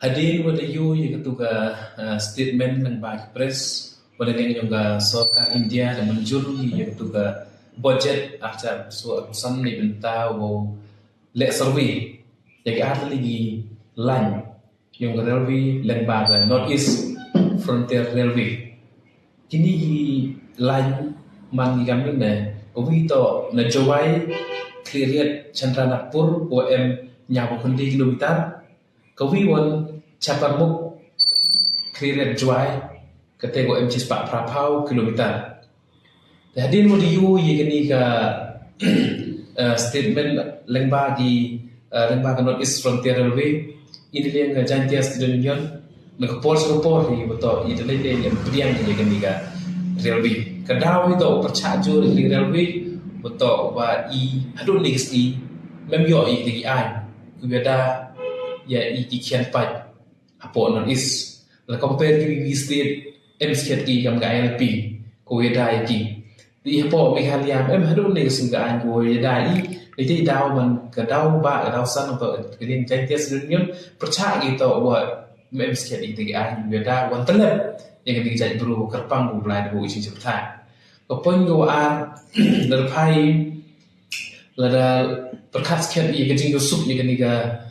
Hadin wada yu yang ketuga statement ng Bagi Press wada yang Sorkar India dan menjuru yang ketuga budget acap so san ni benta wo lek survey yang ada lagi line yung railway lembaga North East Frontier Railway kini line man kami na to na jawai clear Chandranagpur OM nyawa kundi kilometer Kawi won capar muk clear juai katego MC Pak Prapau kilometer. Hadin mo diyu yegani ka statement lembaga North East Frontier Railway ini yang jantia student union nakapol sa report ni beto idalay yang beriang yegani ka railway. Kadaw ito percajo ni railway beto wa I hadun ni memyo I lagi ai kubeda ya i kian pat apo non is la compare ki state MCT kam ga LP ko yeda ki di apo me haliam hadun ne singaan ko yeda I ti daw man ka daw ba ka daw san to kelin jantias union percaya gitu wa MCT ti ai yeda wan telep yang di jai bro kerpang bu blai bu isin cepta ko pon go a lerpai lada perkat sket I gajing go sup ni ga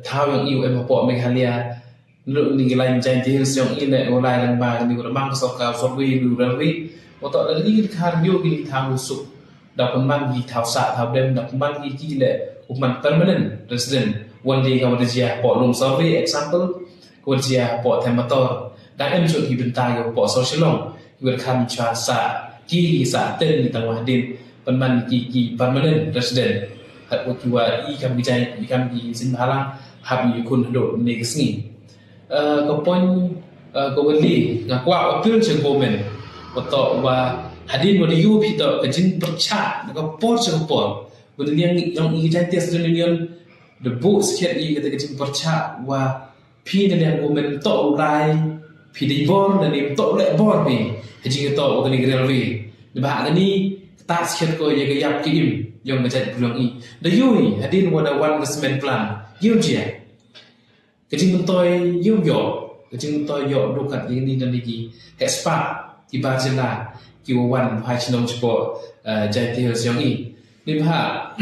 thao yang iu em po Meghalaya lu ni lain janji yang ini oleh lembaga ni ramang soka sorwi lu rawi otak dari khar yo gi thao sup dapat man gi thao sa thao dem dapat man gi ki le uman permanent resident one day ka wajia po lum sorwi example ko wajia po themator dan em jut hi bentai yo po socialong wer kham cha sa ki sa ten ni tangwah din penman ki permanent resident hat wakwa I kam bijai I kam di sin halang habi kun do negisni ko pon ko wali ngakwa appeal che government oto wa hadin mo yu pito kajin percha ko por che por bun yang I jantia student union the books kiat I kata kajin percha wa pi ne yang government to ulai pi di bor dan ni to le bor pi hajin to ko ni railway de ba ni ta siat ko ye gayap ki im yang menjadi pulang I. The yui hadin wada one investment plan. Yu je. Kecing mentoy yu yo. Kecing mentoy yo dokat ini dan lagi. Hespa tiba jela kiwan hai chinong cepo jati yang I. Ni bah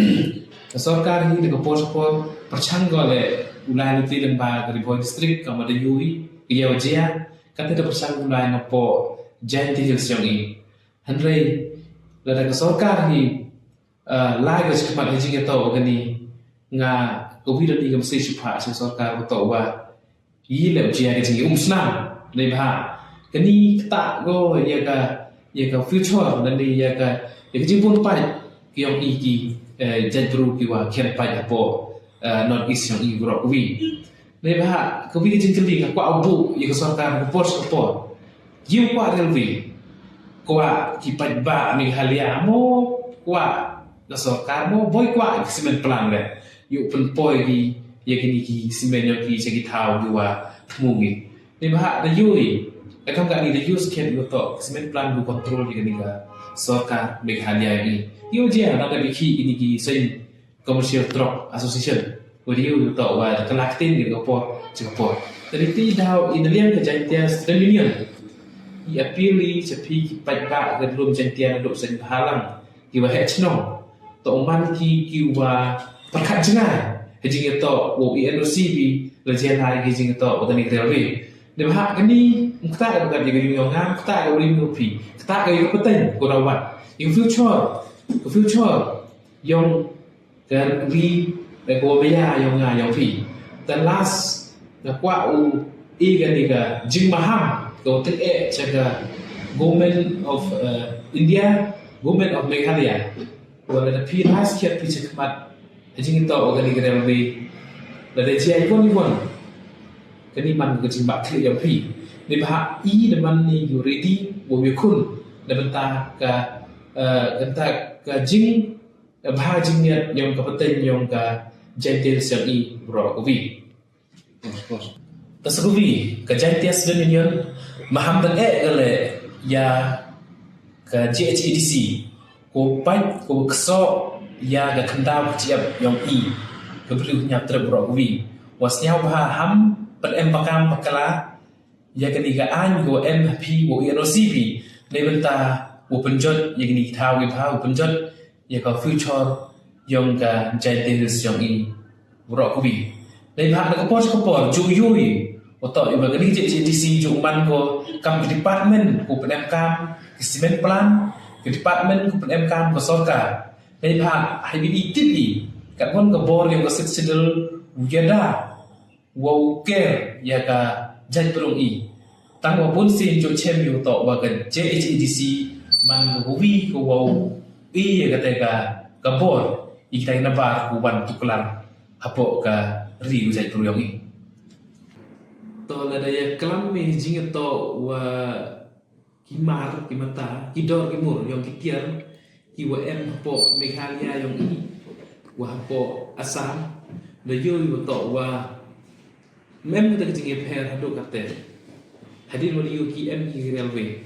Sorkar ini dengan pos-pos percanggal le ulai nanti lembaga Riboy District kamu ada yui ia wajah kata ada percanggal ulai napo jati yang I. Henry lada Sorkar ini lai ke cepat haji kita tahu gani nga covid ni kam sei chupa se sarkar ko wa yi le jia ke ji umsna le ba gani ta go ya ka future dan ya ka ji pun pa ki yong I ki jadru ki wa khen pa apo non is yang I gro wi le ba ko wi jin kali ka kwa abu ya ka sarkar ko por yi kwa railway kwa ki pa ba Meghalaya mo kwa Sorkar mo boy kwa simen plan le yu pen poi gi ye kini ki simen yo ki segi thau gi wa thmungi ni ba da yui akam ga ni da use ken yo to simen plan du control gi ni ga Sorkar Meghalaya ni yu je na da bi ki ini ki sein commercial truck association ko yu to wa da kalaktin gi ko po chi po dari ti dau in lian ka jantia student union I apili cepi pai ba ga lum jantia do sen halang ki wa hechno to man ki wa perkat jenai hejing to wo NOC bi lejen hai hejing to otani railway de ba kani mukta ga ga gi yong ngam mukta ga ri mu pi kta ga yu peten ko rawat in future yong dan ri de ko beya yong nga yong pi the last ga kwa u I ga ni ga jing maham ko tek chaga government of India government of Meghalaya wala da pi has kiat pi chekmat hajing to organic railway la de ji ipon kani man ko jimba kli yang pi ni ba I de man ni you ready wo bi kun da benta ka jing ba jing ni yang ka paten yang ka jantil yang I bro ko bi tasruwi ka jantia student union maham dan gale ya ka GHEDC ko pai ko kso ya ga kandam chiap yong I ko bru nyap tre bro wi was nyau ba ham pen em pakam pakala ya kani ga an go MP go NOCPในบรรดาอุปนิจยังนี่ท้าวิภาอุปนิจยังก็ฟิวเจอร์ยงกับใจเตอร์สยองอีรอกบีในภาคนักปอชก็ปอจูยุยว่าต่ออยู่แบบนี้JTCจุมันก็กับดีพาร์ตเมนต์กูเป็นกรรมกิสเมนต์พลันกับดีพาร์ตเมนต์กูเป็นกรรมกับสกาในภาคให้บีอีทีพีกับคนกับบอร์ยังก็สิทธิ์เดลวิดาวาวเกอร์ยังกับใจปรุงอีตั้งว่าปุ่นซีนจนเชื่อมอยู่ต่อว่ากัน JHEDC มันก็วิ่งก็ว่าอีก็แต่กับบอร์อีกแต่นับว่ากูวันทุกหลังฮับปะกับรีวิวใจปรุงอีต่อเลยได้กลัมมีจริงต่อว่ากิมารกิมันตากิดอร์กิมูร์ยองกิเกียร์กิว่าฮับปะเมฆาลียยองอีว่าฮับปะอัสสามเลยย่อยว่าต่อว่าแม้มันจะจริงๆแพ้ฮับดูกันแต่hadir melalui UKM hingga railway.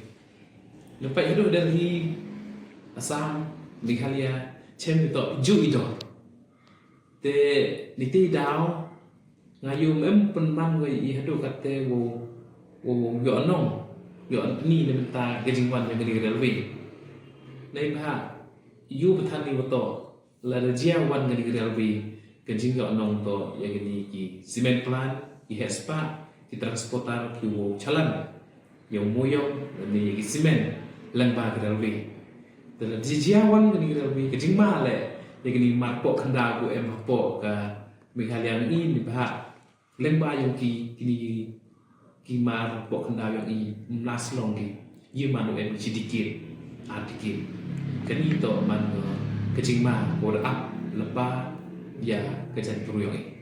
Lepas itu dari Assam, Meghalaya, Chem itu ju itu. Te niti dao ngayum penman gue ihadu kate wo yonong yon ni ne benta kejingwan yang dari railway. Nei pha yu petani wato la rejia wan dari railway kejing yonong to yang ini ki cement plant ki hespa ki transportar ki wo chalan yang moyong ni ki simen lang ba railway dan jijiawan ni railway ke jingma le yang ni marpo khanda ko em po ka Meghalaya ni ba lang ba yang ki marpo khanda yang i mlas long ki yiman em sedikit adikit kani to man ke jingma ko up lepa ya ke jan puruyong